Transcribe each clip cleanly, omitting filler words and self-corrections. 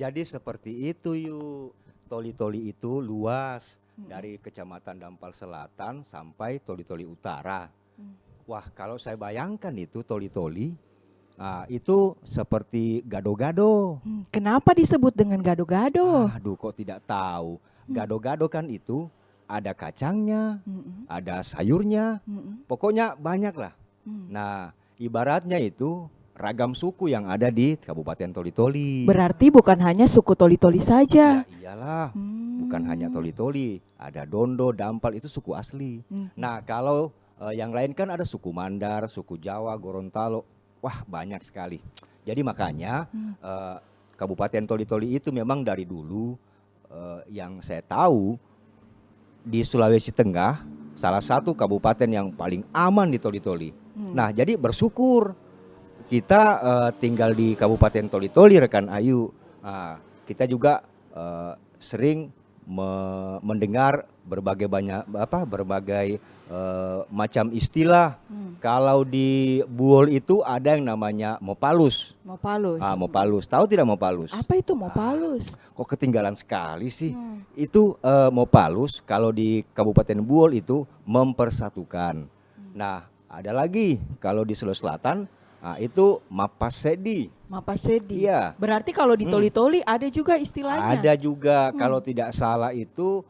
jadi seperti itu yuk. Toli-toli itu luas dari Kecamatan Dampal Selatan sampai Toli-Toli Utara. Wah, kalau saya bayangkan itu Toli-Toli, itu seperti gado-gado. Kenapa disebut dengan gado-gado? Aduh, kok tidak tahu. Gado-gado kan itu ada kacangnya, ada sayurnya, pokoknya banyak lah. Nah, ibaratnya itu ragam suku yang ada di Kabupaten Toli-Toli. Berarti bukan hanya suku Toli-Toli saja. Ya iyalah, bukan hanya Toli-Toli, ada Dondo, Dampal itu suku asli. Nah, kalau yang lain kan ada suku Mandar, suku Jawa, Gorontalo, wah banyak sekali. Jadi makanya Kabupaten Toli-Toli itu memang dari dulu yang saya tahu di Sulawesi Tengah salah satu kabupaten yang paling aman di Toli-Toli. Nah, jadi bersyukur kita tinggal di Kabupaten Toli-Toli, rekan Ayu. Kita juga sering mendengar berbagai macam istilah. Kalau di Buol itu ada yang namanya Mopalus. Mopalus. Mopalus. Tahu tidak Mopalus? Apa itu Mopalus? Kok ketinggalan sekali sih? Itu Mopalus kalau di Kabupaten Buol itu mempersatukan. Nah, ada lagi kalau di Sulawesi Selatan itu Mapasedi. Mapasedi. Iya. Berarti kalau di Toli-Toli ada juga istilahnya. Ada juga kalau tidak salah itu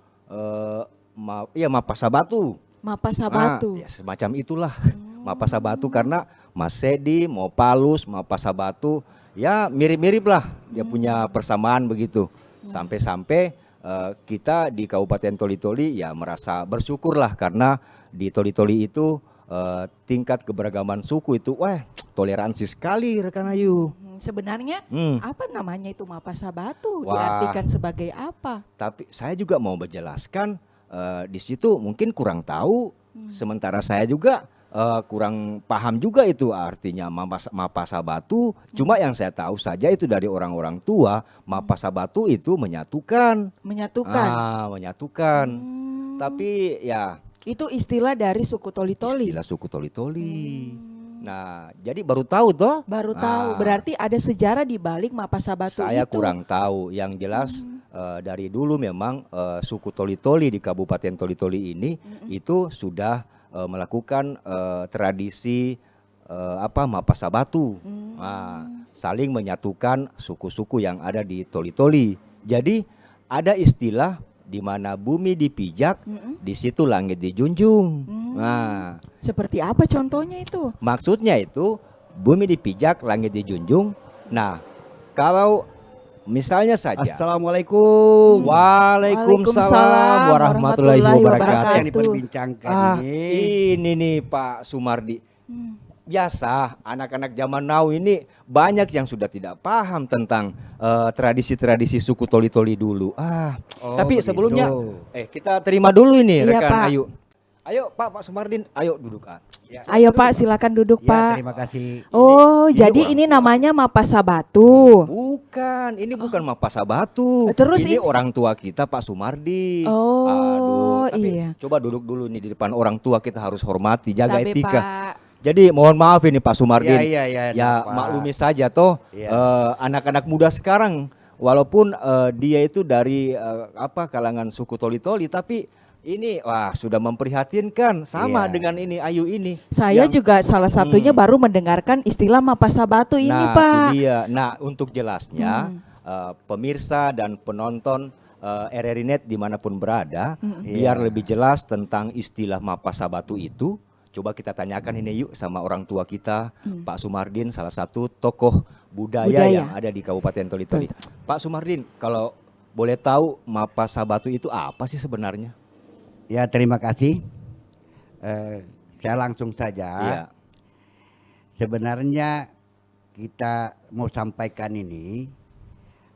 Mapasabatu. Mapasabatu. Ya, semacam itulah. Mapasabatu karena Masedi, Mopalus, Mapasabatu ya mirip-mirip lah. Dia punya persamaan begitu. Sampai-sampai kita di Kabupaten Toli-Toli ya merasa bersyukur lah karena di Toli-Toli itu tingkat keberagaman suku itu toleransi sekali rekan Ayu. Sebenarnya apa namanya itu Mapasabatu? Wah. Diartikan sebagai apa? Tapi saya juga mau menjelaskan di situ mungkin kurang tahu. Sementara saya juga kurang paham juga itu artinya Mapasabatu. Cuma yang saya tahu saja itu dari orang-orang tua, Mapasabatu itu menyatukan. Menyatukan. Menyatukan. Tapi ya itu istilah dari suku Toli-Toli. Istilah suku Toli-Toli. Nah, jadi baru tahu toh? Baru tahu. Berarti ada sejarah di balik Mapasabatu itu. Saya kurang tahu. Yang jelas dari dulu memang suku Toli-Toli di Kabupaten Toli-Toli ini itu sudah melakukan tradisi Mapasabatu. Saling menyatukan suku-suku yang ada di Toli-Toli. Jadi ada istilah di mana bumi dipijak, di situ langit dijunjung. Nah, seperti apa contohnya itu? Maksudnya itu bumi dipijak, langit dijunjung. Nah, kalau misalnya saja. Assalamualaikum. Waalaikumsalam warahmatullahi wabarakatuh. Yang diperbincangkan ini nih Pak Sumardi. Biasa anak-anak zaman now ini banyak yang sudah tidak paham tentang tradisi-tradisi suku Toli-Toli dulu. Tapi sebelumnya kita terima dulu ini rekan Pak. Ayu. Ayo Pak Sumardin, ayo duduk. Ayo Pak, silakan duduk Pak. Terima kasih. Jadi ini namanya Mapasabatu. Bukan, ini bukan Mapasabatu. Terus ini orang tua kita Pak Sumardi. Tapi iya. Coba duduk dulu nih di depan orang tua, kita harus hormati, jaga Tapi, etika. Pak. Jadi mohon maaf ini Pak Sumardin. Ya, maklumi saja toh. Anak-anak muda sekarang walaupun dia itu dari kalangan suku Toli-Toli, tapi ini sudah memprihatinkan sama dengan ini Ayu ini. Saya juga salah satunya baru mendengarkan istilah Mapasabatu ini Pak. Itu dia. Nah, untuk jelasnya pemirsa dan penonton RRI Net dimanapun berada, biar lebih jelas tentang istilah Mapasabatu itu, coba kita tanyakan ini yuk sama orang tua kita, Pak Sumardin, salah satu tokoh budaya yang ada di Kabupaten Toli-Toli. Pak Sumardin, kalau boleh tahu Mapasabatu itu apa sih sebenarnya? Ya, terima kasih. Saya langsung saja. Iya. Sebenarnya kita mau sampaikan ini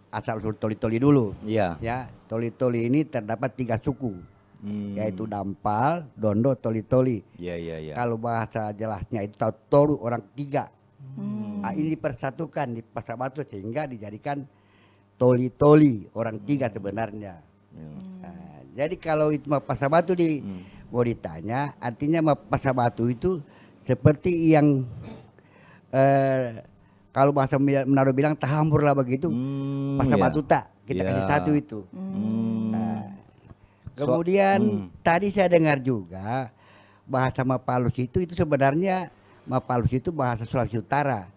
asal usul Toli-Toli dulu. Iya. Ya, Toli-Toli ini terdapat 3 suku, yaitu Dampal, Dondo, Toli-Toli. Iya. Kalau bahasa jelasnya itu Toru orang 3. Ini dipersatukan di Pasabatu sehingga dijadikan Toli-Toli orang 3 sebenarnya. Jadi kalau itu Mapasabatu mau ditanya, artinya Mapasabatu itu seperti yang kalau bahasa Manado bilang tahambur lah begitu. Pasa Iya. batu tak kita Iya. kasih satu itu. Hmm. Nah, kemudian tadi saya dengar juga bahasa Mapalus itu sebenarnya Mapalus itu bahasa Sulawesi Utara.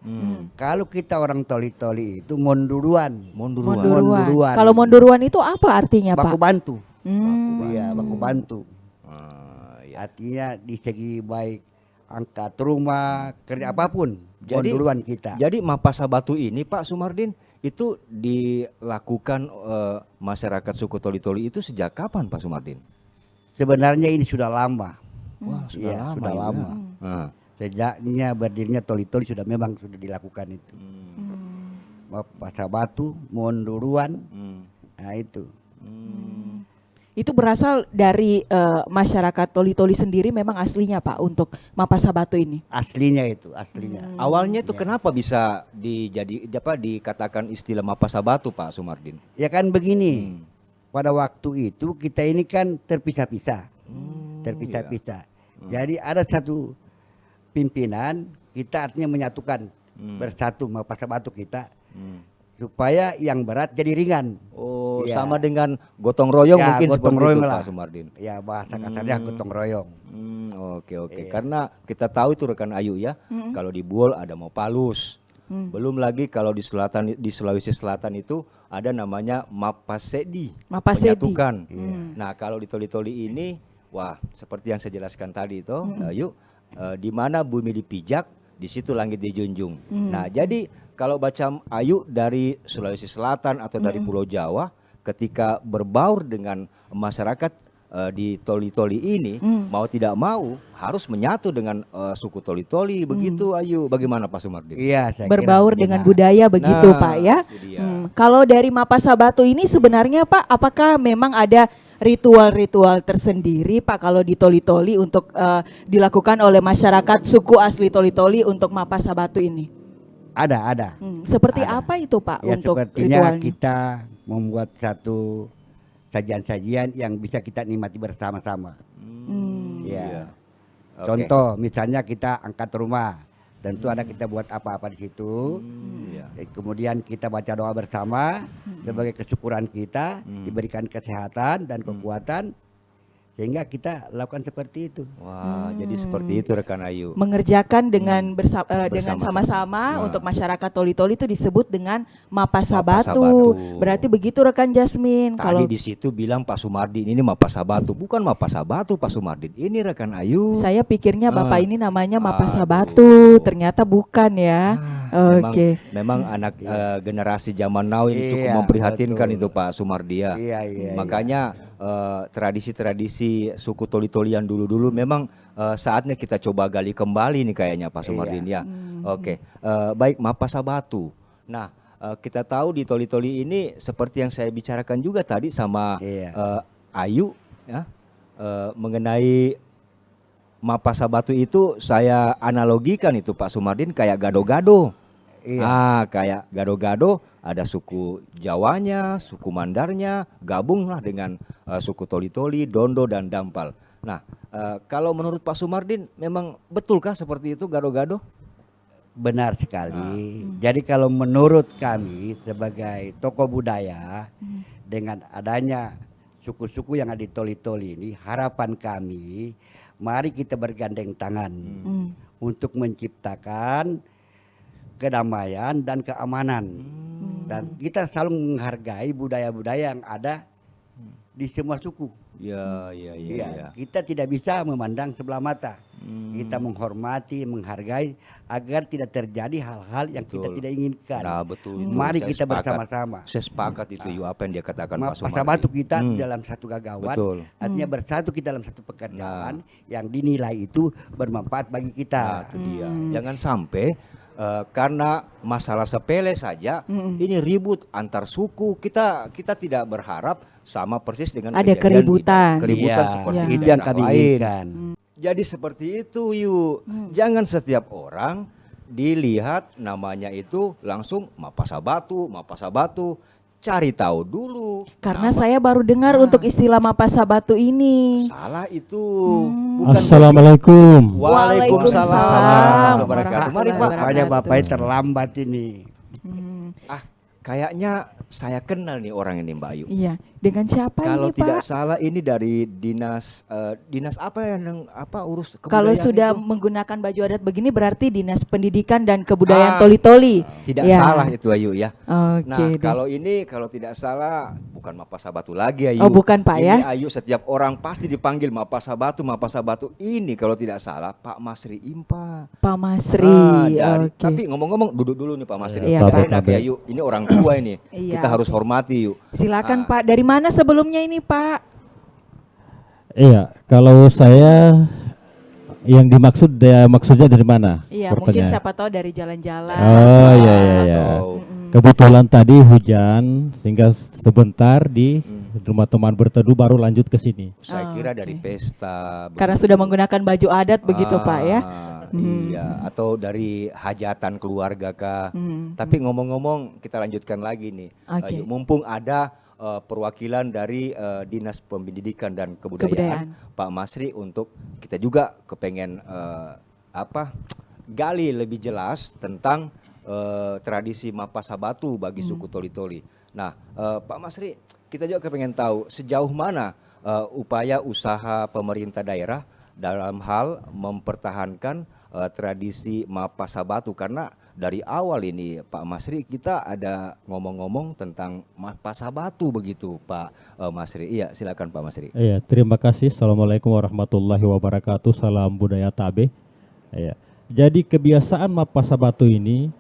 Kalau kita orang toli-toli itu monduruan. Monduruan. Kalau monduruan itu apa artinya, Baku Pak? bantu. Hmm. Iya, baku bantu. Ya. Artinya di segi baik angkat rumah, kerja apapun, Jadi- monduruan kita. Jadi Mapasa Batu ini Pak Sumardin itu dilakukan masyarakat suku Toli-Toli itu sejak kapan Pak Sumardin? Sebenarnya ini sudah lama. Wah, sudah Iya, lama. sudah ya. lama. Ah. Sejaknya berdirinya toli-toli sudah dilakukan itu. Mapasa batu, monduruan, Hmm. nah itu. Itu berasal dari masyarakat Toli-Toli sendiri memang aslinya, Pak, untuk Mapasa Batu ini. Aslinya itu, aslinya. Awalnya itu kenapa bisa dikatakan istilah Mapasa Batu Pak Sumardin? Ya kan begini, pada waktu itu kita ini kan terpisah-pisah, terpisah-pisah. Jadi ada satu pimpinan, kita artinya menyatukan bersatu Mapasa Batu kita, supaya yang berat jadi ringan. Oh, Iya. sama dengan gotong royong Ya, mungkin gotong seperti royong itu lah. Pak Sumardin. Ya bahasa kasarnya gotong royong. Oke. Iya. Karena kita tahu itu rekan Ayu ya, kalau di Buol ada Mapalus. Belum lagi kalau di Sulawesi Selatan itu ada namanya Mapasedi. Mapasedi. Menyatukan. Nah, kalau di Toli-Toli ini wah, seperti yang saya jelaskan tadi itu, Ayu, di mana bumi dipijak, di situ langit dijunjung. Nah, jadi kalau baca Ayu dari Sulawesi Selatan atau dari Pulau Jawa, ketika berbaur dengan masyarakat di Toli-Toli ini, mau tidak mau harus menyatu dengan suku Toli-Toli, begitu Ayu. Bagaimana Pak Sumardin? Iya, saya Berbaur kira dengan benar. budaya begitu, Nah, Pak ya. itu dia. Kalau dari Mapasa Batu ini sebenarnya, Pak, apakah memang ada ritual-ritual tersendiri, Pak, kalau di Toli-Toli untuk dilakukan oleh masyarakat suku asli Toli-Toli untuk Mapasa Batu ini? Ada. Seperti Ada. apa itu, Pak, Ya untuk sepertinya ritualnya? kita membuat satu sajian-sajian yang bisa kita nikmati bersama-sama. Ya. Oke. Contoh misalnya kita angkat rumah, tentu ada kita buat apa-apa di situ. Iya. Kemudian kita baca doa bersama sebagai kesyukuran kita diberikan kesehatan dan kekuatan, sehingga kita lakukan seperti itu. Wah, jadi seperti itu rekan Ayu. Mengerjakan dengan dengan Bersama-sama. sama-sama Nah. untuk masyarakat Toli-Toli itu disebut dengan Mapasa Mapasa Batu. Batu. Berarti begitu rekan Jasmine. Tadi di situ bilang Pak Sumardin ini Mapasa Batu, bukan Mapasa Batu Pak Sumardin. Ini rekan Ayu. Saya pikirnya Bapak ini namanya Mapasa Aduh. Batu, ternyata bukan ya. Oke. Memang anak generasi zaman now ini cukup Iya, memprihatinkan betul. itu Pak Sumardia. Iya. Makanya tradisi-tradisi suku Toli-Toli yang dulu-dulu memang saatnya kita coba gali kembali nih kayaknya Pak Sumardin ya. Oke, baik Mapasa Batu. Nah, kita tahu di Toli-Toli ini seperti yang saya bicarakan juga tadi sama Ayu ya, mengenai Mapasa Batu itu saya analogikan itu Pak Sumardin kayak gado-gado. Kayak gado-gado ada suku Jawanya, suku Mandarnya, gabunglah dengan suku Toli-Toli, Dondo dan Dampal. Nah, kalau menurut Pak Sumardin memang betulkah seperti itu gado-gado? Benar sekali. Jadi kalau menurut kami sebagai tokoh budaya, dengan adanya suku-suku yang ada di Toli-Toli ini, harapan kami, mari kita bergandeng tangan untuk menciptakan kedamaian dan keamanan. Dan kita selalu menghargai budaya-budaya yang ada di semua suku. Iya. Kita tidak bisa memandang sebelah mata. Kita menghormati, menghargai agar tidak terjadi hal-hal yang kita Betul. tidak inginkan. Nah, betul itu. Mari Saya kita sepakat. bersama-sama. Saya sepakat itu apa yang dia katakan Pak Mapasa Sumardin. Batu kita dalam satu gagawan, Betul. artinya bersatu kita dalam satu pekerjaan yang dinilai itu bermanfaat bagi Nah, kita. itu dia. Jangan sampai karena masalah sepele saja ini ribut antar suku. Kita tidak berharap sama persis dengan Ada keributan. keributan Iya, seperti itu di yang daerah kami lain. inginkan. Jadi seperti itu yuk. Jangan setiap orang dilihat namanya itu langsung Mapasa Batu. Cari tahu dulu. Karena saya baru dengar untuk istilah Mapasa Batu ini. Salah itu. Hmm. Bukan Assalamualaikum. Waalaikumsalam Waalaikumsalam warahmatullahi wabarakatuh. Mari, Pak. Makanya Bapak terlambat ini. Ah, kayaknya saya kenal nih orang ini, Mbak Ayu. Iya, dengan siapa Kalau ini tidak Pak? salah ini dari dinas dinas apa yang urus Kalau kebudayaan sudah itu? menggunakan baju adat begini berarti Dinas Pendidikan dan Kebudayaan Ah, Toli-Toli. Tidak Ya. salah itu Ayu ya. Oke Nah, deh. kalau ini kalau tidak salah bukan Mapasabatu lagi Ayu. Oh, bukan, Pak, ini ya? Ayu setiap orang pasti dipanggil Mapasabatu, Mapasabatu. Ini kalau tidak salah Pak Masri Impa. Pak Masri. Oke. Tapi ngomong-ngomong duduk dulu nih Pak Masri. Iya, Kita Pak. enak ya Ayu. Ini orang tua ini. Iya, Kita harus oke. hormati yuk. Silakan Pak. Dari mana sebelumnya ini Pak? Iya, kalau saya yang maksudnya dari mana? Iya, mungkin siapa tahu dari jalan-jalan. Oh iya iya iya. Atau- Kebetulan tadi hujan sehingga sebentar di rumah teman berteduh baru lanjut ke sini. Saya Oh, kira oke. dari pesta. Karena sudah menggunakan baju adat begitu Pak ya. Iya, atau dari hajatan keluarga kah. Hmm. Tapi ngomong-ngomong kita lanjutkan lagi nih. Oke. Yuk, mumpung ada perwakilan dari Dinas Pendidikan dan Kebudayaan, Pak Masri, untuk kita juga kepengen gali lebih jelas tentang tradisi Mapasabatu bagi suku Toli-Toli. Nah, Pak Masri, kita juga kepengen tahu sejauh mana upaya usaha pemerintah daerah dalam hal mempertahankan tradisi Mapasabatu, karena dari awal ini Pak Masri kita ada ngomong-ngomong tentang Mapasabatu begitu Pak Masri. Iya, silakan Pak Masri. Iya, terima kasih. Assalamualaikum warahmatullahi wabarakatuh. Salam budaya Tabe. Iya. Jadi kebiasaan Mapasabatu ini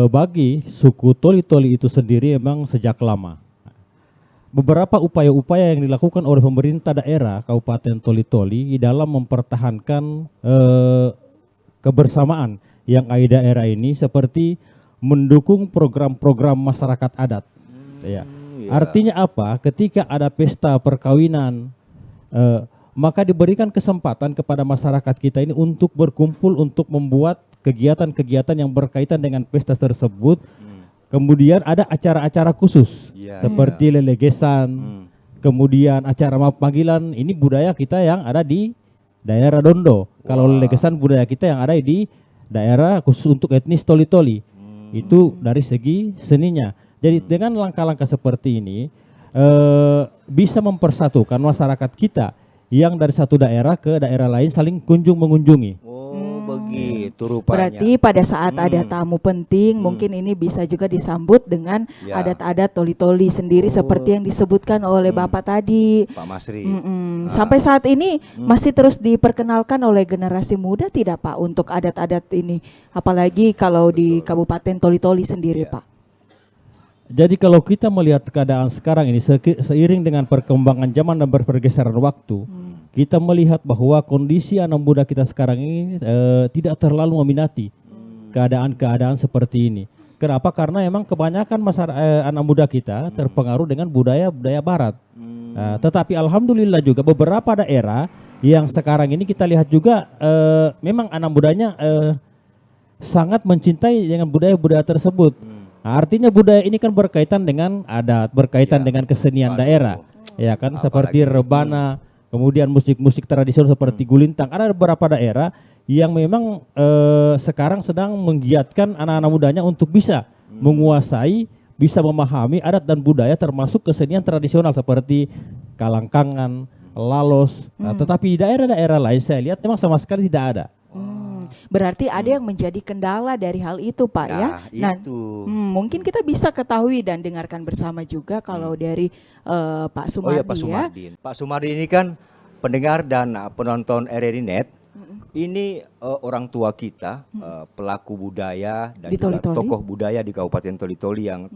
bagi suku Toli-Toli itu sendiri memang sejak lama. Beberapa upaya-upaya yang dilakukan oleh pemerintah daerah Kabupaten Toli-Toli dalam mempertahankan kebersamaan yang ada di daerah ini seperti mendukung program-program masyarakat adat. Ya. Artinya apa? Ketika ada pesta perkawinan, maka diberikan kesempatan kepada masyarakat kita ini untuk berkumpul untuk membuat kegiatan-kegiatan yang berkaitan dengan pesta tersebut. Kemudian ada acara-acara khusus seperti lelegesan, kemudian acara panggilan. Ini budaya kita yang ada di daerah Dondo. Kalau lelegesan budaya kita yang ada di daerah khusus untuk etnis Toli-Toli. Itu dari segi seninya. Jadi dengan langkah-langkah seperti ini bisa mempersatukan masyarakat kita yang dari satu daerah ke daerah lain saling kunjung mengunjungi. Oh, begitu rupanya. Berarti pada saat ada tamu penting mungkin ini bisa juga disambut dengan Ya. adat-adat Toli-Toli sendiri seperti yang disebutkan oleh Bapak tadi. Pak Masri. Sampai saat ini masih terus diperkenalkan oleh generasi muda tidak Pak untuk adat-adat ini, apalagi kalau di Kabupaten Toli-Toli sendiri Pak. Jadi kalau kita melihat keadaan sekarang ini seiring dengan perkembangan zaman dan pergeseran waktu, kita melihat bahwa kondisi anak muda kita sekarang ini tidak terlalu meminati keadaan-keadaan seperti ini. Kenapa? Karena emang kebanyakan anak muda kita terpengaruh dengan budaya-budaya barat. Tetapi alhamdulillah juga beberapa daerah yang sekarang ini kita lihat juga memang anak mudanya sangat mencintai dengan budaya-budaya tersebut. Nah, artinya budaya ini kan berkaitan dengan adat, berkaitan dengan kesenian daerah, ya kan, seperti rebana, kemudian musik-musik tradisional seperti gulintang. Ada beberapa daerah yang memang sekarang sedang menggiatkan anak-anak mudanya untuk bisa menguasai, bisa memahami adat dan budaya termasuk kesenian tradisional seperti kalangkangan, lalos. Nah, tetapi di daerah-daerah lain saya lihat memang sama sekali tidak ada. Berarti ada yang menjadi kendala dari hal itu Pak ya. Nah, itu. Mungkin kita bisa ketahui dan dengarkan bersama juga kalau dari Pak Oh iya, Sumardi Pak ya. Sumardi. Pak Sumardi ini kan pendengar dan penonton RRI Net. Ini orang tua kita, pelaku budaya dan Di juga Toli-Toli. tokoh budaya di Kabupaten Toli-Toli yang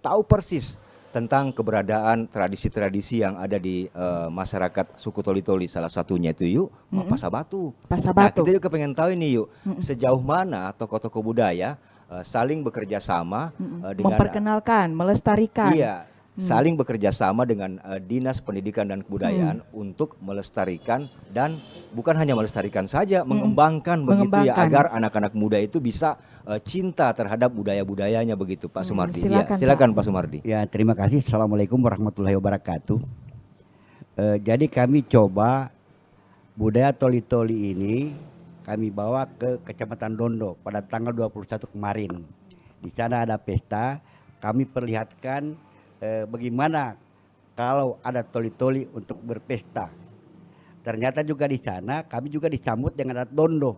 tahu persis tentang keberadaan tradisi-tradisi yang ada di masyarakat suku Toli-Toli. Salah satunya itu yuk Mapasabatu. Nah, Pasabatu. kita juga pengen tahu ini yuk, sejauh mana tokoh-tokoh budaya saling bekerja sama dengan Memperkenalkan, melestarikan. iya, saling bekerja sama dengan Dinas Pendidikan dan Kebudayaan untuk melestarikan dan bukan hanya melestarikan saja, mengembangkan begitu ya, Mengembangkan. agar anak-anak muda itu bisa cinta terhadap budaya-budayanya begitu Pak Sumardi. silakan, Iya, silakan Pak Sumardi. Ya, terima kasih. Assalamualaikum warahmatullahi wabarakatuh. Jadi kami coba budaya Toli-Toli ini kami bawa ke Kecamatan Dondo pada tanggal 21 kemarin. Di sana ada pesta, kami perlihatkan bagaimana kalau ada toli-toli untuk berpesta. Ternyata juga di sana kami juga disambut dengan adat Dondo.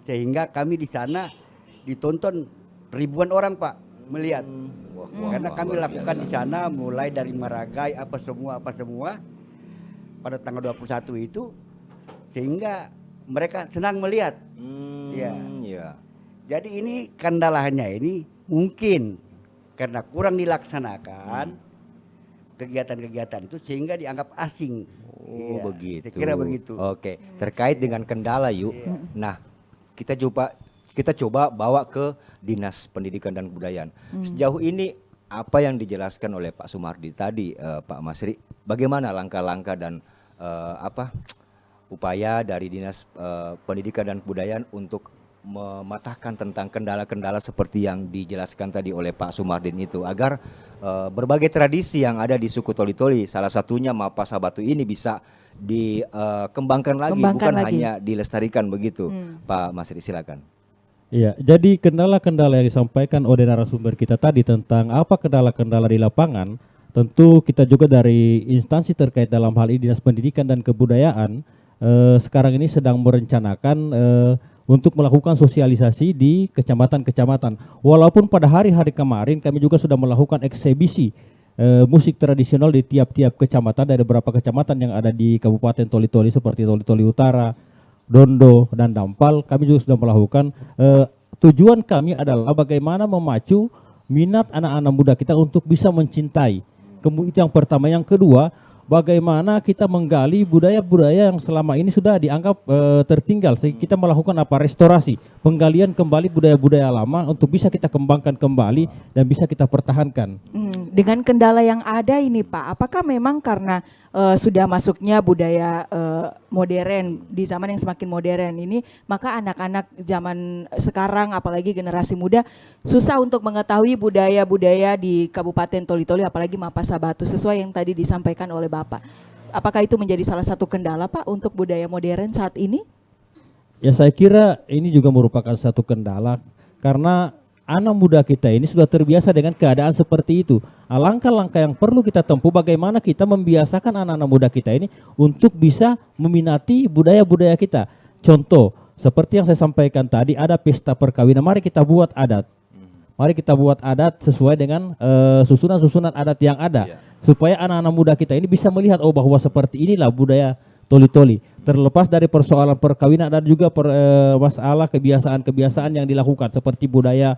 Sehingga kami di sana ditonton ribuan orang Pak melihat. Karena kami lakukan di sana mulai dari meragai apa semua pada tanggal 21 itu, sehingga mereka senang melihat. Ya. Jadi ini kendalanya ini mungkin karena kurang dilaksanakan kegiatan-kegiatan itu sehingga dianggap asing. Oh begitu. Saya kira begitu. Oke, terkait dengan kendala yuk. Nah, kita coba bawa ke Dinas Pendidikan dan Kebudayaan. Sejauh ini apa yang dijelaskan oleh Pak Sumardi tadi, Pak Masri, bagaimana langkah-langkah dan upaya dari Dinas Pendidikan dan Kebudayaan untuk mematahkan tentang kendala-kendala seperti yang dijelaskan tadi oleh Pak Sumardin itu, agar berbagai tradisi yang ada di suku Toli-Toli, salah satunya Mapa Sabatu ini bisa dikembangkan lagi, bukan hanya dilestarikan begitu. Pak Masri, silakan. Iya, jadi kendala-kendala yang disampaikan oleh narasumber kita tadi tentang apa kendala-kendala di lapangan, tentu kita juga dari instansi terkait dalam hal ini Dinas Pendidikan dan Kebudayaan sekarang ini sedang merencanakan untuk melakukan sosialisasi di kecamatan-kecamatan. Walaupun pada hari-hari kemarin kami juga sudah melakukan eksebisi musik tradisional di tiap-tiap kecamatan dari beberapa kecamatan yang ada di Kabupaten Toli-Toli seperti Toli-Toli Utara, Dondo, dan Dampal. Kami juga sudah melakukan, tujuan kami adalah bagaimana memacu minat anak-anak muda kita untuk bisa mencintai. Kemudian itu yang pertama. Yang kedua, bagaimana kita menggali budaya-budaya yang selama ini sudah dianggap tertinggal. Sehingga kita melakukan restorasi, penggalian kembali budaya-budaya lama untuk bisa kita kembangkan kembali dan bisa kita pertahankan. Dengan kendala yang ada ini Pak, apakah memang karena sudah masuknya budaya modern di zaman yang semakin modern ini, maka anak-anak zaman sekarang apalagi generasi muda susah untuk mengetahui budaya-budaya di Kabupaten Toli-Toli apalagi Mapa Sabatu sesuai yang tadi disampaikan oleh Bapak. Apakah itu menjadi salah satu kendala Pak untuk budaya modern saat ini? Ya, saya kira ini juga merupakan satu kendala karena anak muda kita ini sudah terbiasa dengan keadaan seperti itu. Langkah-langkah yang perlu kita tempuh bagaimana kita membiasakan anak-anak muda kita ini untuk bisa meminati budaya-budaya kita. Contoh, seperti yang saya sampaikan tadi, ada pesta perkawinan, mari kita buat adat. Mari kita buat adat sesuai dengan susunan-susunan adat yang ada. Supaya anak-anak muda kita ini bisa melihat, oh bahwa seperti inilah budaya Toli-Toli. Terlepas dari persoalan perkawinan, ada juga masalah kebiasaan-kebiasaan yang dilakukan seperti budaya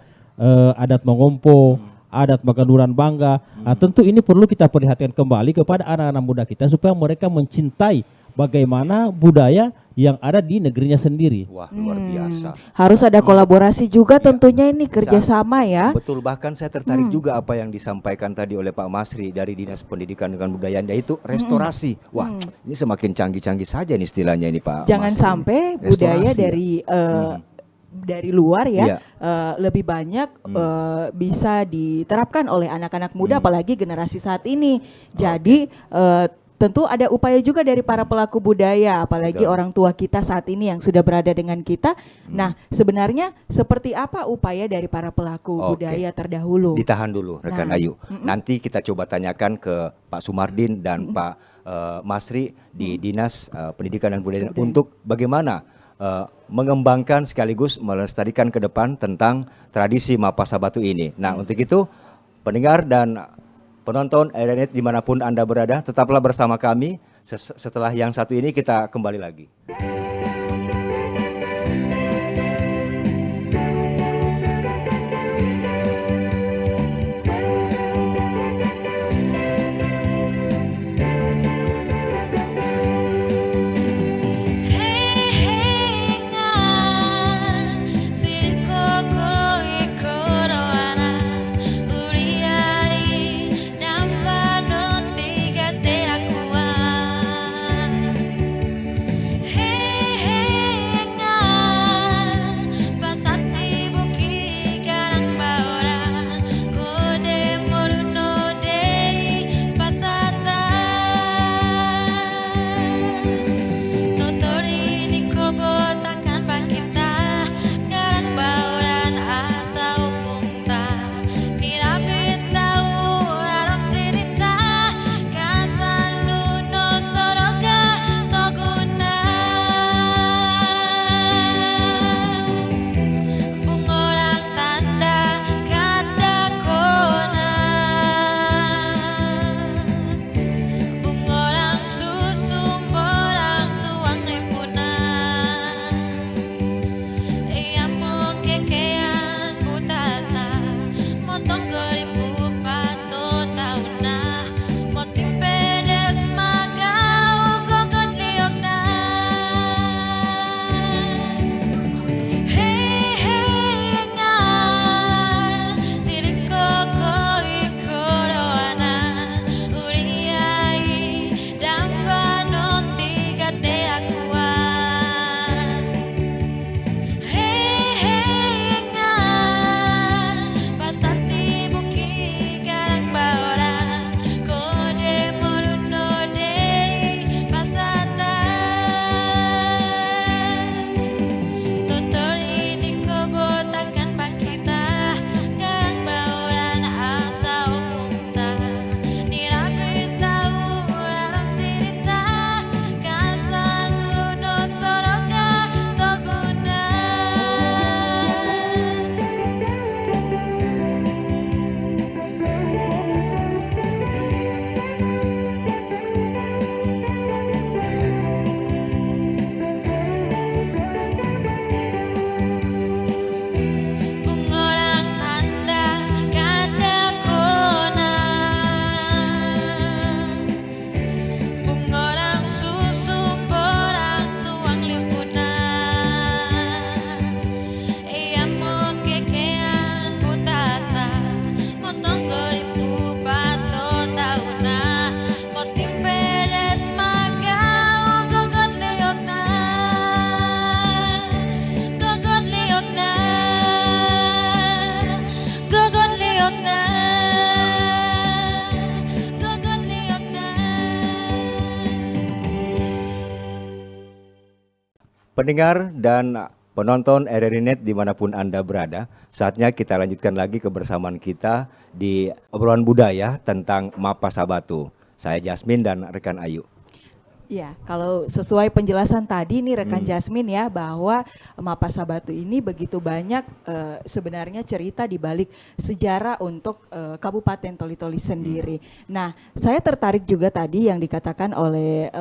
adat Mongompo, adat Bagaduran Bangga. Nah, tentu ini perlu kita perhatikan kembali kepada anak-anak muda kita supaya mereka mencintai bagaimana budaya yang ada di negerinya sendiri. Wah, luar biasa. Harus ada kolaborasi juga tentunya ini kerjasama ya. Betul, bahkan saya tertarik juga apa yang disampaikan tadi oleh Pak Masri dari Dinas Pendidikan dan Kebudayaan, yaitu restorasi. Wah, ini semakin canggih-canggih saja nih istilahnya ini Pak Jangan Masri. sampai budaya dari luar ya lebih banyak bisa diterapkan oleh anak-anak muda apalagi generasi saat ini. Jadi tentu ada upaya juga dari para pelaku budaya, apalagi orang tua kita saat ini yang sudah berada dengan kita. Nah, sebenarnya seperti apa upaya dari para pelaku budaya terdahulu? Ditahan dulu, rekan Ayu. Nanti kita coba tanyakan ke Pak Sumardin dan Pak Masri di Dinas Pendidikan dan Kebudayaan untuk bagaimana mengembangkan sekaligus melestarikan ke depan tentang tradisi Mapa Sabatu ini. Nah, untuk itu pendengar dan penonton Airenet dimanapun Anda berada, tetaplah bersama kami. Setelah yang satu ini kita kembali lagi. Hey Pendengar dan penonton RRI Net dimanapun Anda berada, saatnya kita lanjutkan lagi kebersamaan kita di obrolan budaya tentang Mapasa Batu. Saya Jasmine dan rekan Ayu. Ya, kalau sesuai penjelasan tadi nih rekan Jasmine ya, bahwa Mapasa Batu ini begitu banyak sebenarnya cerita di balik sejarah untuk Kabupaten Toli-Toli sendiri. Nah, saya tertarik juga tadi yang dikatakan oleh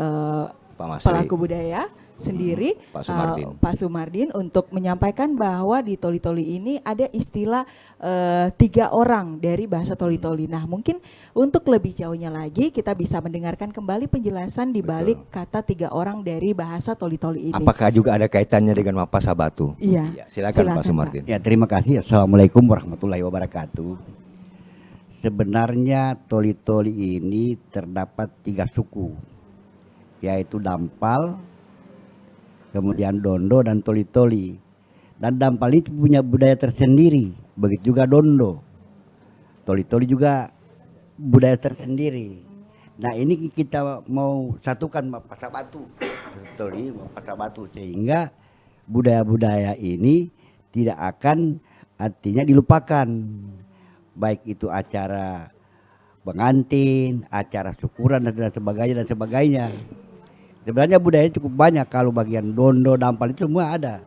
Pak Masri. pelaku budaya sendiri, Pak Sumardin. Pak Sumardin, untuk menyampaikan bahwa di Toli-Toli ini ada istilah 3 orang dari bahasa Toli-Toli. Nah, mungkin untuk lebih jauhnya lagi kita bisa mendengarkan kembali penjelasan di balik kata 3 orang dari bahasa Toli-Toli ini. Apakah juga ada kaitannya dengan Mapasa Batu? Iya, Silakan Pak silakan, Sumardin. Ya, terima kasih. Assalamualaikum warahmatullahi wabarakatuh. Sebenarnya Toli-Toli ini terdapat 3 suku, yaitu Dampal, kemudian Dondo dan Toli-Toli. Dan Dampal itu punya budaya tersendiri, begitu juga Dondo. Toli-Toli juga budaya tersendiri. Nah, ini kita mau satukan Mapasa Batu, Toli Mapasa Batu, sehingga budaya-budaya ini tidak akan artinya dilupakan. Baik itu acara pengantin, acara syukuran dan sebagainya. Sebenarnya budaya cukup banyak, kalau bagian Dondo, Dampal itu semua ada.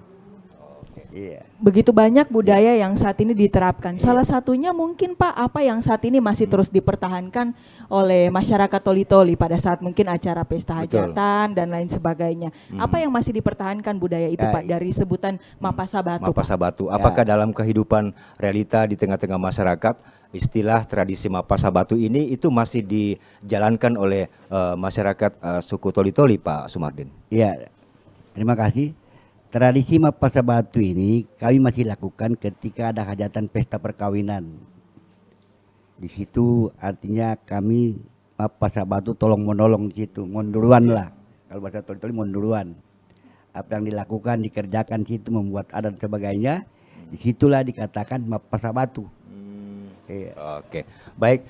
Iya. Begitu banyak budaya yang saat ini diterapkan. Salah satunya mungkin Pak, apa yang saat ini masih terus dipertahankan oleh masyarakat Toli-Toli pada saat mungkin acara pesta Betul. hajatan dan lain sebagainya. Apa yang masih dipertahankan budaya itu Pak dari sebutan Mapasa Batu? Pak? Mapasa Batu. Apakah dalam kehidupan realita di tengah-tengah masyarakat istilah tradisi Mapasa Batu ini itu masih dijalankan oleh masyarakat suku Toli-Toli, Pak Sumardin? Iya, terima kasih. Tradisi Mapasa Batu ini kami masih lakukan ketika ada hajatan pesta perkawinan. Di situ artinya kami Mapasa Batu tolong menolong di situ, monduluan lah. Kalau bahasa Toli-Toli monduluan. Apa yang dilakukan, dikerjakan di situ, membuat adat dan sebagainya, disitulah dikatakan Mapasa Batu. Iya. Oke, baik.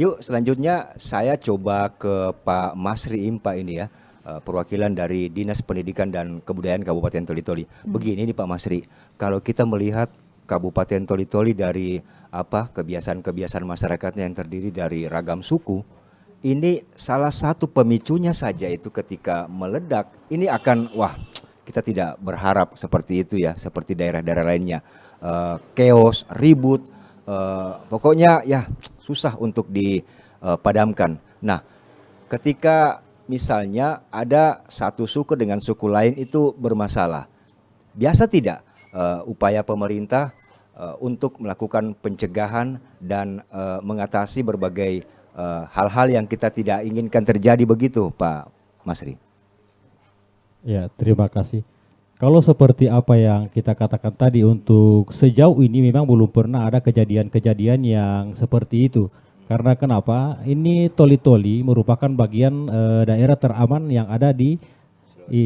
Yuk selanjutnya saya coba ke Pak Masri Impa ini ya, perwakilan dari Dinas Pendidikan dan Kebudayaan Kabupaten Toli-Toli. Begini nih Pak Masri, kalau kita melihat Kabupaten Toli-Toli dari kebiasaan-kebiasaan masyarakatnya yang terdiri dari ragam suku, ini salah satu pemicunya saja itu ketika meledak, ini akan kita tidak berharap seperti itu ya, seperti daerah-daerah lainnya, chaos, ribut. Pokoknya ya susah untuk dipadamkan. Nah, ketika misalnya ada satu suku dengan suku lain itu bermasalah, biasa tidak upaya pemerintah untuk melakukan pencegahan dan mengatasi berbagai hal-hal yang kita tidak inginkan terjadi, begitu Pak Masri? Ya, terima kasih. Kalau seperti apa yang kita katakan tadi, untuk sejauh ini memang belum pernah ada kejadian-kejadian yang seperti itu. Karena kenapa? Ini Toli-Toli merupakan bagian daerah teraman yang ada di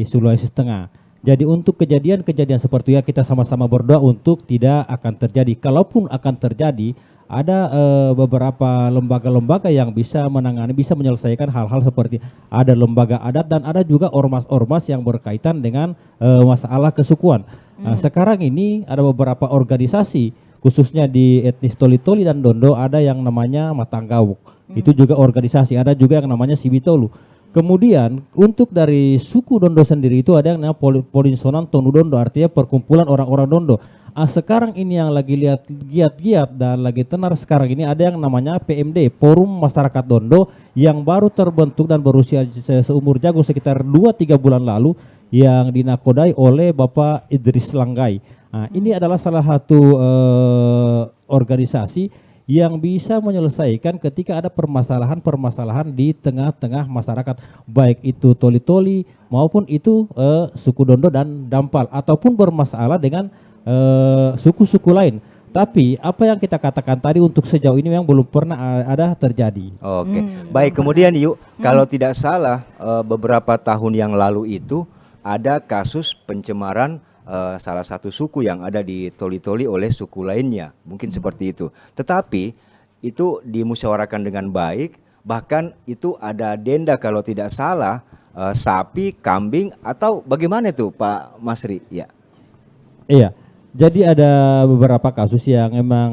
Sulawesi Tengah. Jadi untuk kejadian-kejadian seperti itu kita sama-sama berdoa untuk tidak akan terjadi. Kalaupun akan terjadi, ada beberapa lembaga-lembaga yang bisa menangani, bisa menyelesaikan hal-hal seperti ada lembaga adat dan ada juga ormas-ormas yang berkaitan dengan masalah kesukuan. Sekarang ini ada beberapa organisasi khususnya di etnis Toli-Toli dan Dondo, ada yang namanya Matanggawuk. Itu juga organisasi, ada juga yang namanya Sibitolu. Kemudian untuk dari suku Dondo sendiri itu ada yang namanya Polinsonan Tonu Dondo, artinya perkumpulan orang-orang Dondo. Sekarang ini yang lagi lihat giat-giat dan lagi tenar sekarang ini ada yang namanya PMD, Forum Masyarakat Dondo, yang baru terbentuk dan berusia seumur jagung sekitar 2-3 bulan lalu, yang dinakodai oleh Bapak Idris Langgai. Ini adalah salah satu organisasi yang bisa menyelesaikan ketika ada permasalahan-permasalahan di tengah-tengah masyarakat, baik itu Toli-Toli maupun itu suku Dondo dan Dampal, ataupun bermasalah dengan suku-suku lain. Tapi apa yang kita katakan tadi untuk sejauh ini memang belum pernah ada terjadi. Oke, baik. Kemudian yuk, kalau tidak salah beberapa tahun yang lalu itu ada kasus pencemaran salah satu suku yang ada di Toli-Toli oleh suku lainnya, mungkin seperti itu. Tetapi itu dimusyawarahkan dengan baik, bahkan itu ada denda kalau tidak salah sapi, kambing atau bagaimana itu Pak Masri? Ya. Iya, jadi ada beberapa kasus yang emang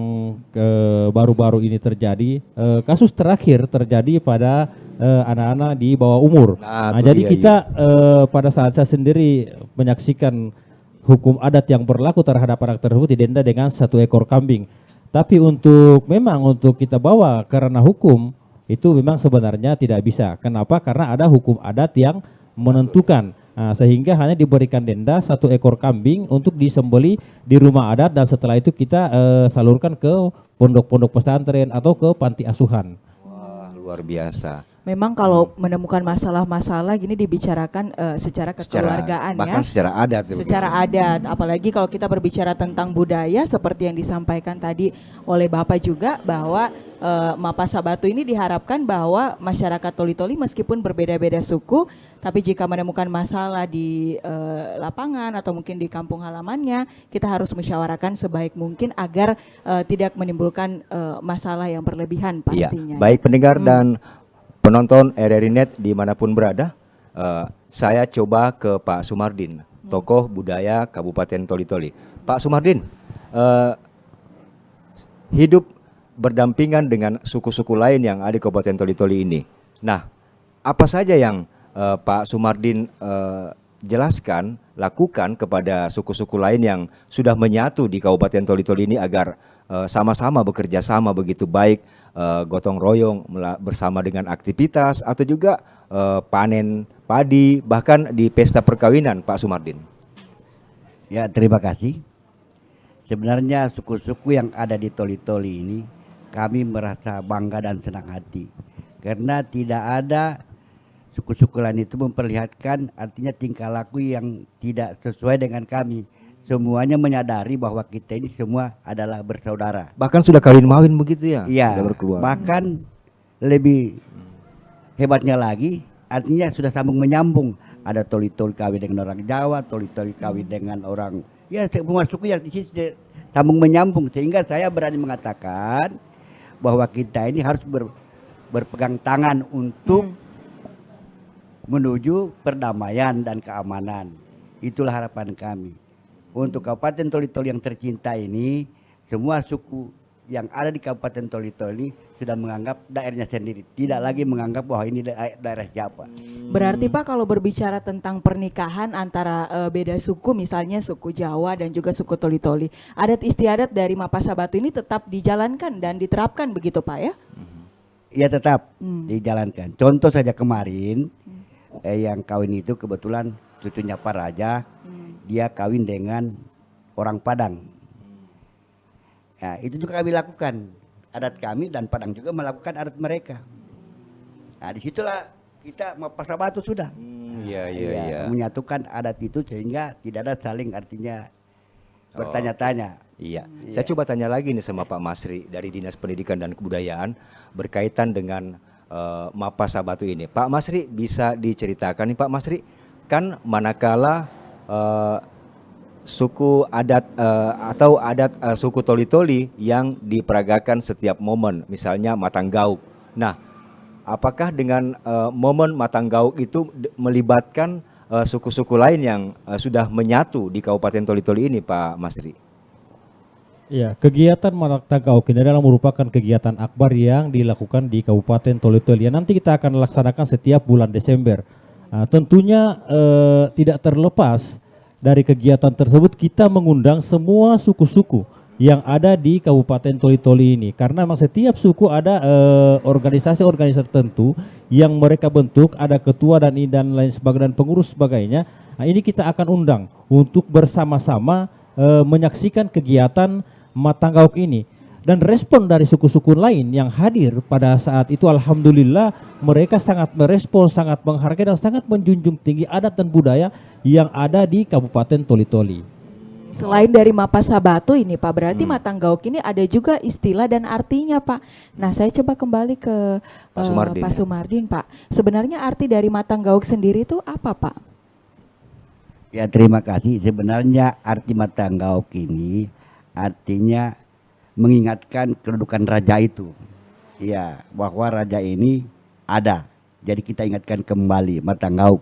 baru-baru ini terjadi. Kasus terakhir terjadi pada anak-anak di bawah umur. Nah, Nah, itu jadi dia, kita pada saat saya sendiri menyaksikan hukum adat yang berlaku terhadap anak tersebut didenda dengan 1 ekor kambing. Tapi untuk kita bawa ke ranah hukum itu memang sebenarnya tidak bisa. Kenapa? Karena ada hukum adat yang menentukan. Nah, sehingga hanya diberikan denda 1 ekor kambing untuk disembeli di rumah adat dan setelah itu kita salurkan ke pondok-pondok pesantren atau ke panti asuhan. Wah, luar biasa. Memang kalau menemukan masalah-masalah gini dibicarakan secara kekeluargaan bahkan ya. secara adat. Secara adat, apalagi kalau kita berbicara tentang budaya seperti yang disampaikan tadi oleh Bapak juga bahwa Mapasa Batu ini diharapkan bahwa masyarakat Toli-Toli meskipun berbeda-beda suku, tapi jika menemukan masalah di lapangan atau mungkin di kampung halamannya, kita harus musyawarahkan sebaik mungkin agar tidak menimbulkan masalah yang berlebihan Iya, pastinya. baik pendengar dan penonton RRI Net dimanapun berada, saya coba ke Pak Sumardin, tokoh budaya Kabupaten Toli-Toli. Pak Sumardin, hidup berdampingan dengan suku-suku lain yang ada di Kabupaten Toli-Toli ini. Nah, apa saja yang Pak Sumardin jelaskan, lakukan kepada suku-suku lain yang sudah menyatu di Kabupaten Toli-Toli ini agar sama-sama bekerja sama begitu baik, gotong royong bersama dengan aktivitas atau juga panen padi, bahkan di pesta perkawinan, Pak Sumardin. Ya, terima kasih. Sebenarnya suku-suku yang ada di Toli-Toli ini kami merasa bangga dan senang hati karena tidak ada suku-suku lain itu memperlihatkan artinya tingkah laku yang tidak sesuai dengan kami. Semuanya menyadari bahwa kita ini semua adalah bersaudara. Bahkan sudah kawin-mawin begitu ya? Iya, Sudah berkeluarga. bahkan lebih hebatnya lagi artinya sudah sambung menyambung. Ada Toli-Toli kawin dengan orang Jawa, Toli-Toli kawin dengan orang, ya semua suku yang di sini sambung menyambung, sehingga saya berani mengatakan bahwa kita ini harus berpegang tangan untuk menuju perdamaian dan keamanan. Itulah harapan kami. Untuk Kabupaten Toli-Toli yang tercinta ini, semua suku yang ada di Kabupaten Toli-Toli sudah menganggap daerahnya sendiri, tidak lagi menganggap bahwa ini daerah siapa. Berarti Pak kalau berbicara tentang pernikahan antara beda suku, misalnya suku Jawa dan juga suku Toli-Toli, adat istiadat dari Mapasa Batu ini tetap dijalankan dan diterapkan begitu Pak ya? Iya, tetap dijalankan. Contoh saja kemarin yang kawin itu kebetulan cucunya Pak Raja, dia kawin dengan orang Padang. Nah, itu juga kami lakukan. Adat kami dan Padang juga melakukan adat mereka. Nah, disitulah kita Mapasa Batu sudah. Iya. Menyatukan adat itu sehingga tidak ada saling artinya bertanya-tanya. Iya. Saya coba tanya lagi nih sama Pak Masri dari Dinas Pendidikan dan Kebudayaan berkaitan dengan Mapasa Batu ini. Pak Masri bisa diceritakan nih Pak Masri, kan manakala suku adat atau adat suku Toli-Toli yang diperagakan setiap momen, misalnya Matang Gauk. Nah, apakah dengan momen Matang Gauk itu melibatkan suku-suku lain yang sudah menyatu di Kabupaten Toli-Toli ini, Pak Masri? Ya, kegiatan Matang Gauk ini adalah merupakan kegiatan akbar yang dilakukan di Kabupaten Toli-Toli. Nanti kita akan laksanakan setiap bulan Desember. Tentunya tidak terlepas dari kegiatan tersebut kita mengundang semua suku-suku yang ada di Kabupaten Toli-Toli ini, karena memang setiap suku ada organisasi-organisasi tertentu yang mereka bentuk, ada ketua dan lain sebagainya dan pengurus sebagainya. Nah, ini kita akan undang untuk bersama-sama menyaksikan kegiatan Matang Gauk ini. Dan respon dari suku-suku lain yang hadir pada saat itu, alhamdulillah mereka sangat merespon, sangat menghargai dan sangat menjunjung tinggi adat dan budaya yang ada di Kabupaten Toli-Toli. Selain dari Mapasa Batu ini Pak, berarti Matang Gauk ini ada juga istilah dan artinya Pak. Nah, saya coba kembali ke Pak Sumardin Pak. Sebenarnya arti dari Matang Gauk sendiri itu apa Pak? Ya, terima kasih. Sebenarnya arti Matang Gauk ini artinya mengingatkan kedudukan raja itu. Ya, bahwa raja ini ada. Jadi kita ingatkan kembali Matang Gauk.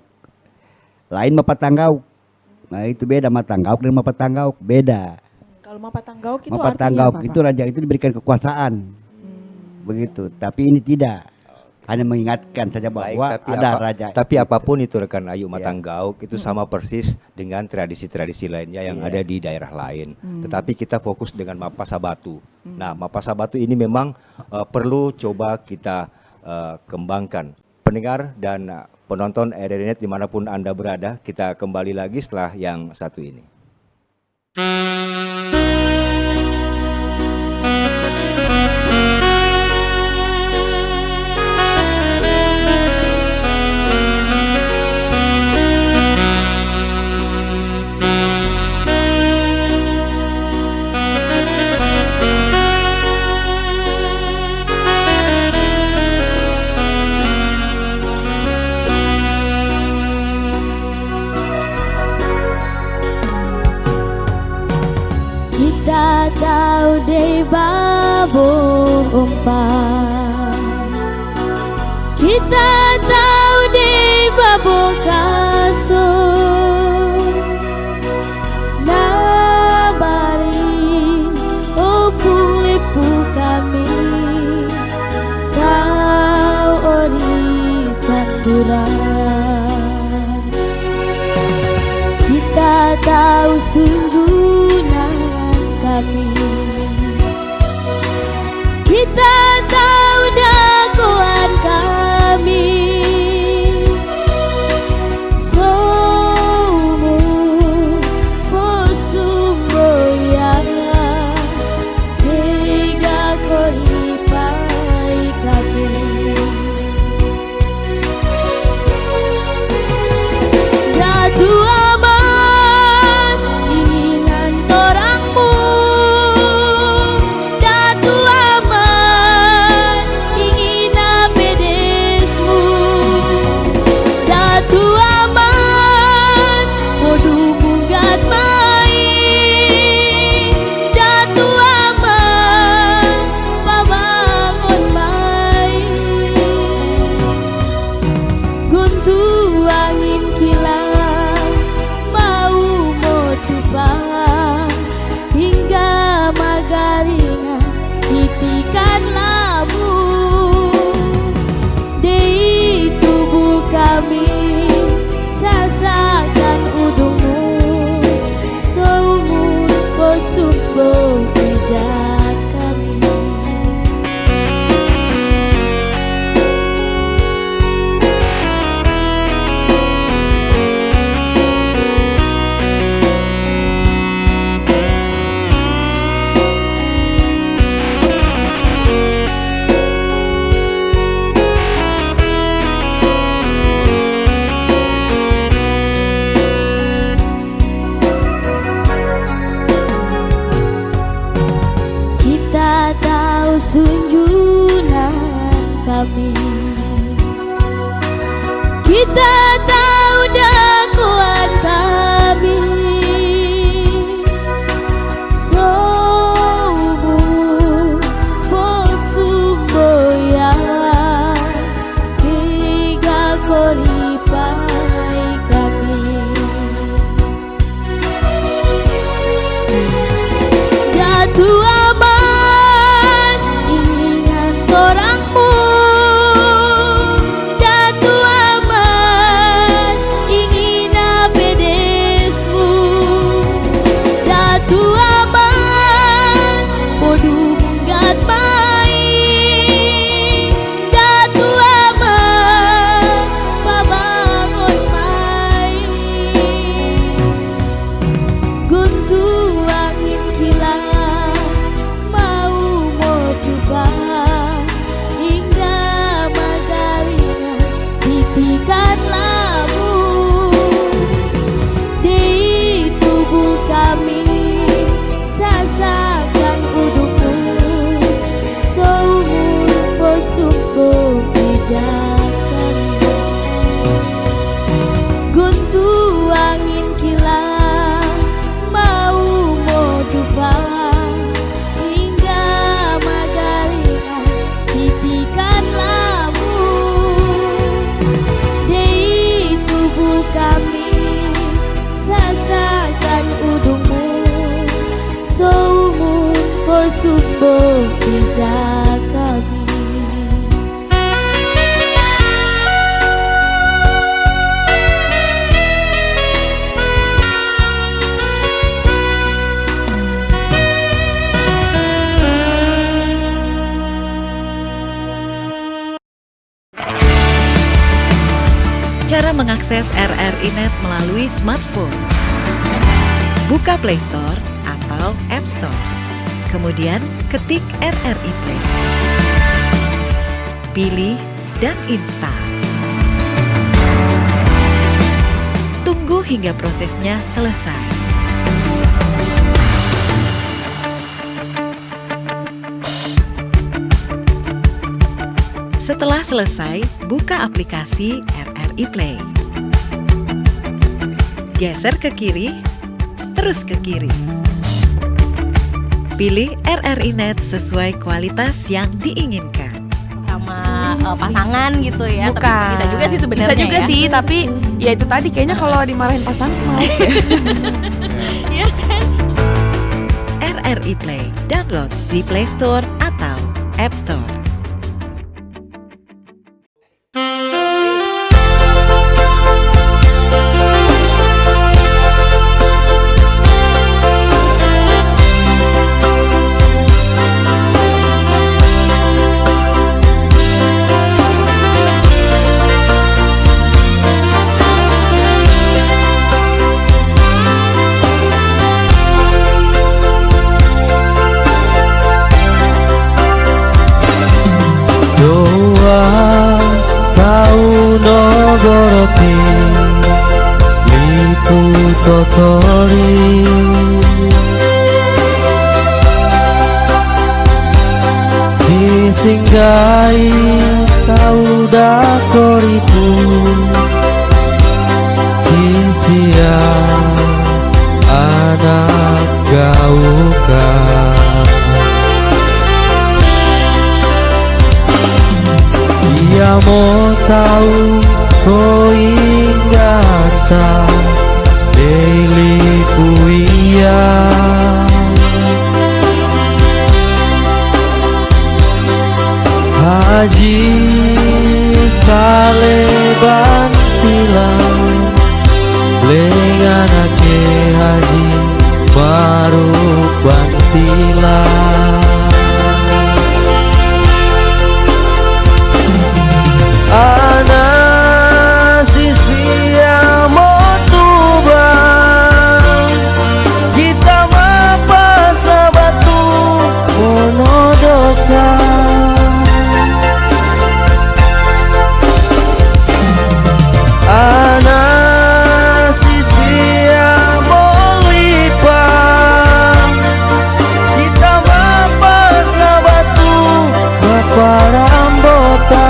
lain Mapatanggauk. Nah itu beda, Matanggauk dan Mapatanggauk beda. Kalau Mapatanggauk itu Mapatanggauk artinya apa, itu Pak? raja itu diberikan kekuasaan, begitu. Tapi ini tidak, hanya mengingatkan saja Baik, bahwa ada raja. tapi gitu. apapun itu rekan Ayu, Iya. Matanggauk itu sama persis dengan tradisi-tradisi lainnya yang Iya. ada di daerah lain. Tetapi kita fokus dengan Mapasabatu. Nah, Mapasabatu ini memang perlu coba kita kembangkan. Pendengar dan penonton RRI Net dimanapun Anda berada, kita kembali lagi setelah yang satu ini. Kita tahu deh babo umpan, kita tahu deh babo kasur, nabari opung lepu kami, kau orisan durang. Kita tahu sunjunan kami, kita tahu dakwaan kami, seumur posumboya tiga kolipai kami. Datu amas inginan torangmu, datu amas ingin pedesmu, datu amas podu munggat main, datu amas pabangun main, guntu angin kilat mau modubah hingga magaringan titikan lamu di tubuh kami, sasakan udungmu seumur posumbo bijak kami. Kita tahu sunjunan kami, kita tahu dakwaan kami, seumur posumboya tiga kolipai kami. Datu amas inginan torangmu, datu amas ingin pedesmu, datu amas podu munggat main, datu amas pabangun main, guntu angin kilat mau modubah hingga magaringan titikan lamu di tubuh kami, sasakan udukmu seumur posumbo bijak kami. Guntu angin kilat mau modubah hingga magaringan titikan lamu di tubuh kami, sumbo bijak kami. Cara mengakses RRI.net melalui smartphone. Buka Play Store atau App Store. Kemudian ketik RRI Play. Pilih dan install. Tunggu hingga prosesnya selesai. Setelah selesai, buka aplikasi RRI Play. Geser ke kiri, terus ke kiri. Pilih RRI.net sesuai kualitas yang diinginkan. Sama pasangan gitu ya. Bukan. Tapi bisa juga sih sebenarnya. Bisa juga ya. sih, tapi ya itu tadi kayaknya kalau dimarahin pasangan males ya. Iya kan? RRI Play, download di Play Store atau App Store. Doa tau nogoroti lipu totori sisinggai tau dakoripu sisia anak gaukan. Ia mau tahu kau ingata Deli puia Haji Sale Bantila Lenganake Haji Baru Bantila Ana sisi motuba kita mapa sabatu monodoka Ana sisi molipa kita mapa sabatu para ambota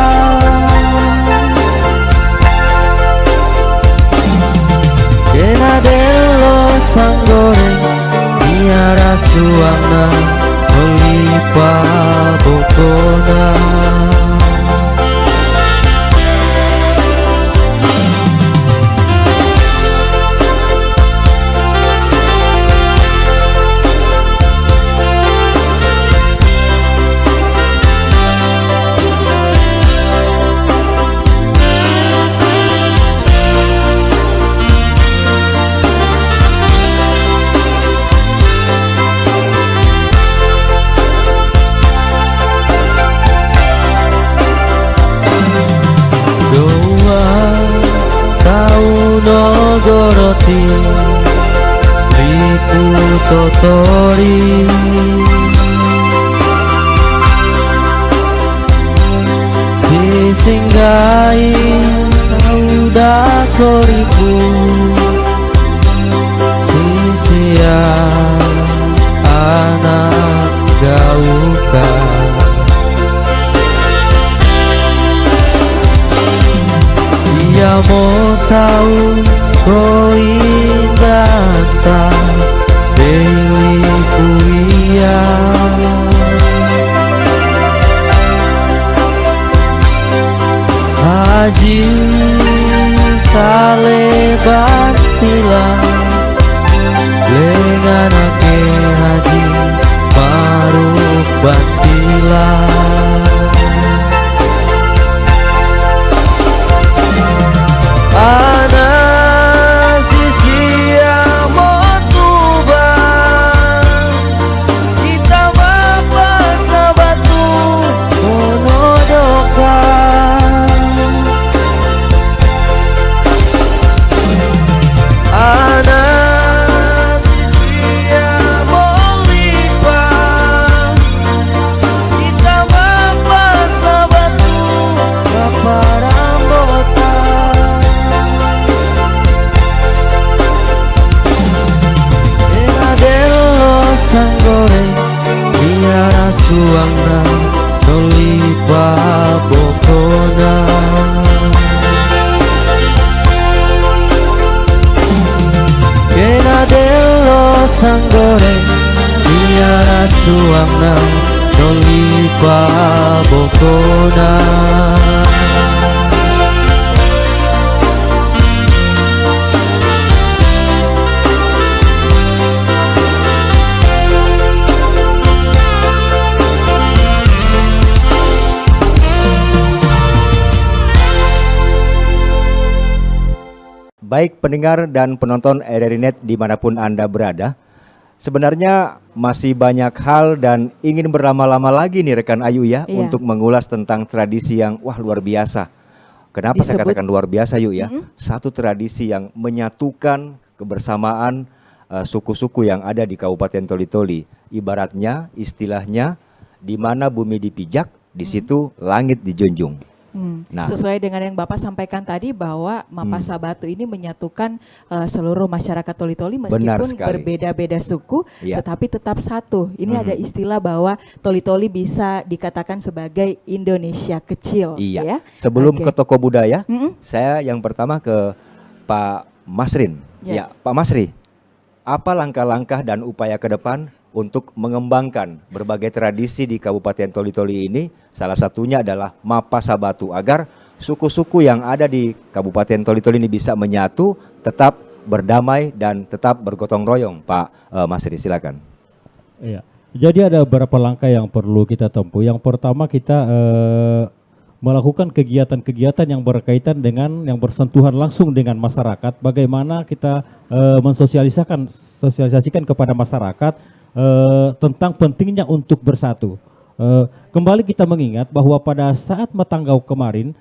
Kenadelo sanggoreng Niara suana Melipa bokona Nogoroti Lipu totori Sisinggai Auda koripu Sisia Anak gauka Ia mau tahu kau indata Dewi puia Haji Sale Bantila Lenganake Haji Baru bantilan. Ana sisi yang motuban kita bapa sabatu monodokan. Ana sisi yang molipan kita bapa sabatu bapa rambutan. Dello sanggoreng biara suangna nolipa bokona. Dello sanggoreng biara suangna nolipa bokona. Baik pendengar dan penonton RRI.net dimanapun Anda berada, sebenarnya masih banyak hal dan ingin berlama-lama lagi nih rekan Ayu ya Iya. untuk mengulas tentang tradisi yang wah luar biasa. Kenapa saya Disebut- katakan luar biasa Yu ya? Satu tradisi yang menyatukan kebersamaan suku-suku yang ada di Kabupaten Toli-Toli. Ibaratnya, istilahnya, di mana bumi dipijak, di situ langit dijunjung. Nah. Sesuai dengan yang Bapak sampaikan tadi bahwa Mapasabatu ini menyatukan seluruh masyarakat Toli-Toli Benar meskipun sekali. berbeda-beda suku, Iya. tetapi tetap satu. Ini ada istilah bahwa Toli-Toli bisa dikatakan sebagai Indonesia kecil. Iya. Ya? Sebelum Oke. ke toko budaya, Mm-mm. saya yang pertama ke Pak Masrin. Ya. Ya, Pak Masri, apa langkah-langkah dan upaya ke depan untuk mengembangkan berbagai tradisi di Kabupaten Toli-Toli ini? Salah satunya adalah Mapasabatu, agar suku-suku yang ada di Kabupaten Toli-Toli ini bisa menyatu, tetap berdamai dan tetap bergotong royong. Pak Masri, silakan. Iya. Jadi ada beberapa langkah yang perlu kita tempuh. Yang pertama kita melakukan kegiatan-kegiatan yang berkaitan dengan yang bersentuhan langsung dengan masyarakat. Bagaimana kita sosialisasikan kepada masyarakat tentang pentingnya untuk bersatu. Kembali kita mengingat bahwa pada saat Matanggau kemarin,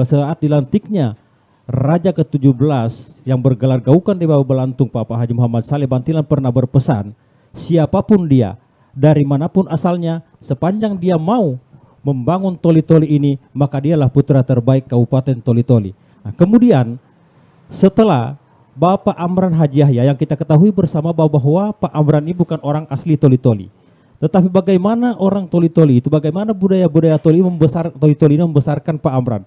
saat dilantiknya Raja ke-17 yang bergelar Gaukan di bawah Belantung, Bapak Haji Muhammad Saleh Bantilan pernah berpesan, siapapun dia, dari manapun asalnya, sepanjang dia mau membangun Toli-Toli ini, maka dialah putra terbaik Kabupaten Toli-Toli. Nah, kemudian setelah Bapak Amran Haji Yahya yang kita ketahui bersama bahwa Pak Amran ini bukan orang asli Toli-Toli. Tetapi bagaimana orang Toli-Toli itu, bagaimana budaya-budaya Toli-Toli ini membesarkan Pak Amran.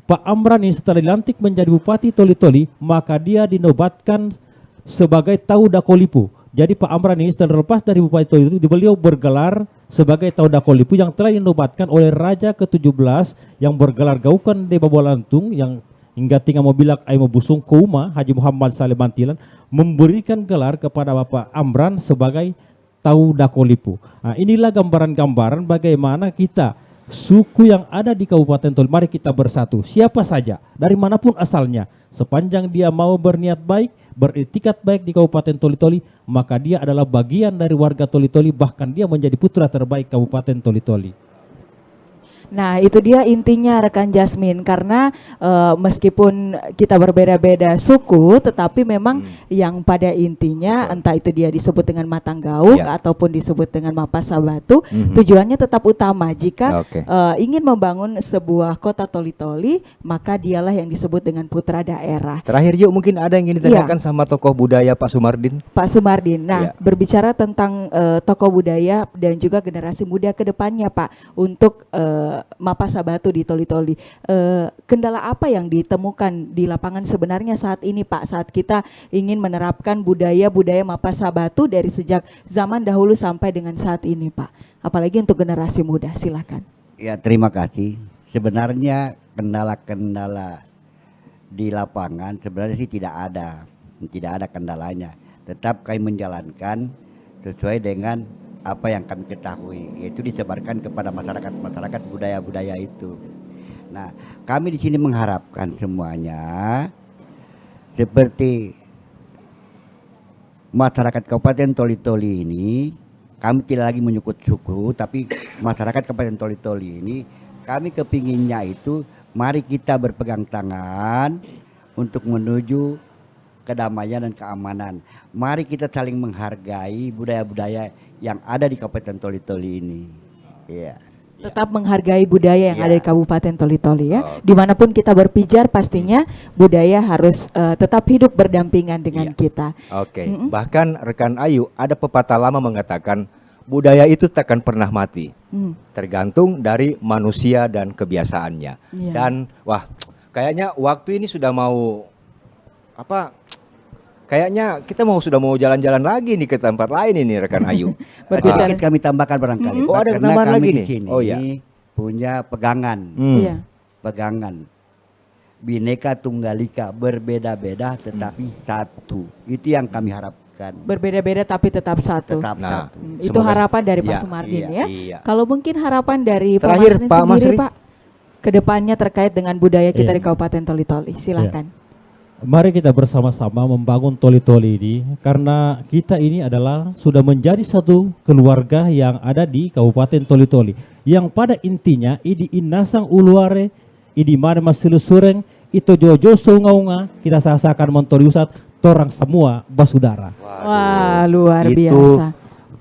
Pak Amran ini setelah dilantik menjadi Bupati Toli-Toli, maka dia dinobatkan sebagai Tau Dakolipu. Jadi Pak Amran ini setelah lepas dari Bupati Toli-Toli, beliau bergelar sebagai Tau Dakolipu yang telah dinobatkan oleh Raja ke-17 yang bergelar Gaukan di Babalantung yang hingga tinggal mobilak Aimo Busung Kouma Haji Muhammad Saleh Bantilan memberikan gelar kepada Bapak Amran sebagai Tau Dakolipu. Nah, inilah gambaran-gambaran bagaimana kita suku yang ada di Kabupaten Toli, mari kita bersatu. Siapa saja, dari manapun asalnya, sepanjang dia mau berniat baik, beretikat baik di Kabupaten Toli-Toli, maka dia adalah bagian dari warga Toli-Toli, bahkan dia menjadi putra terbaik Kabupaten Toli-Toli. Nah, itu dia intinya rekan Jasmine, karena meskipun kita berbeda-beda suku, tetapi memang yang pada intinya entah itu dia disebut dengan Matanggauk Ya. ataupun disebut dengan Mapasabatu, tujuannya tetap utama. Jika Oke. ingin membangun sebuah kota Toli-Toli, maka dialah yang disebut dengan putra daerah. Terakhir yuk, mungkin ada yang ingin ditanyakan sama tokoh budaya Pak Sumardin. Pak Sumardin. Nah, Iya. berbicara tentang tokoh budaya dan juga generasi muda ke depannya, Pak, untuk Mapasabatu di Toli-Toli. Kendala apa yang ditemukan di lapangan sebenarnya saat ini, Pak, saat kita ingin menerapkan budaya-budaya Mapasabatu dari sejak zaman dahulu sampai dengan saat ini, Pak? Apalagi untuk generasi muda, silakan. Ya, terima kasih. Sebenarnya kendala-kendala di lapangan sebenarnya sih tidak ada kendalanya. Tetap kami menjalankan sesuai dengan apa yang kami ketahui, yaitu disebarkan kepada masyarakat budaya-budaya itu. Nah, kami di sini mengharapkan semuanya seperti masyarakat Kabupaten Toli-Toli ini, kami tidak lagi menyukut suku, tapi masyarakat Kabupaten Toli-Toli ini kami kepinginnya itu mari kita berpegang tangan untuk menuju kedamaian dan keamanan. Mari kita saling menghargai budaya-budaya yang ada di Kabupaten Toli-Toli ini. Iya. Tetap menghargai budaya yang Iya. ada di Kabupaten Toli-Toli ya. Dimanapun kita berpijar pastinya budaya harus tetap hidup berdampingan dengan Iya. kita. Oke, bahkan rekan Ayu ada pepatah lama mengatakan budaya itu takkan pernah mati, tergantung dari manusia dan kebiasaannya. Iya. Dan wah, kayaknya waktu ini sudah mau apa? Kayaknya kita sudah mau jalan-jalan lagi nih ke tempat lain ini rekan Ayu. Berbeda. Sedikit kami tambahkan barangkali. Oh, ada Karena tambahan kami lagi di nih? sini Oh, iya. punya pegangan. Iya. Pegangan. Bineka Tunggal Ika, berbeda-beda tetapi satu. Itu yang kami harapkan. Berbeda-beda tapi tetap satu. Tetap Nah, satu. Itu semoga- harapan dari Pak Iya, Sumardin iya, ya. iya. Kalau mungkin harapan dari Pak Terakhir, Masrin Pak sendiri Masri. Pak, kedepannya terkait dengan budaya kita Iya. di Kabupaten Toli-Toli. Silakan. Mari kita bersama-sama membangun Toli-Toli ini karena kita ini adalah sudah menjadi satu keluarga yang ada di Kabupaten Toli-Toli yang pada intinya idi inasang uluare idi mana masilusureng itu jojo sungaunga kita sasakan montoriusat torang semua basudara. Wah, luar Itu biasa.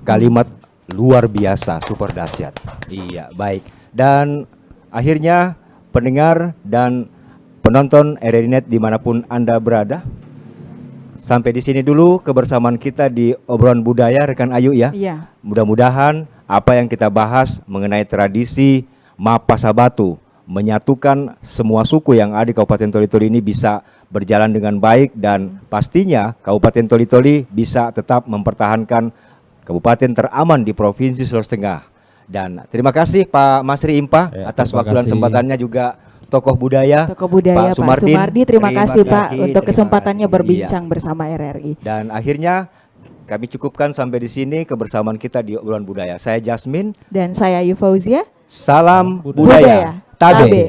kalimat luar biasa, super dahsyat. Iya, baik. Dan akhirnya pendengar dan penonton RRI-Net dimanapun Anda berada, sampai di sini dulu kebersamaan kita di obrolan budaya rekan Ayu ya. Iya. Mudah-mudahan apa yang kita bahas mengenai tradisi Mapasabatu menyatukan semua suku yang ada di Kabupaten Toli-Toli ini bisa berjalan dengan baik dan pastinya Kabupaten Toli-Toli bisa tetap mempertahankan kabupaten teraman di Provinsi Sulawesi Tengah. Dan terima kasih Pak Masri Impa Ya, atas terima waktu dan kasih. kesempatannya, juga tokoh budaya Tokoh budaya Pak Sumardin. Sumardi, terima Terima kasih Pak kasih, untuk terima kesempatannya kasih. berbincang bersama RRI. Dan akhirnya kami cukupkan sampai di sini kebersamaan kita di obrolan budaya. Saya Jasmine, Dan saya Ayu Fauzia. salam Budaya. budaya. Tabe. Tabe.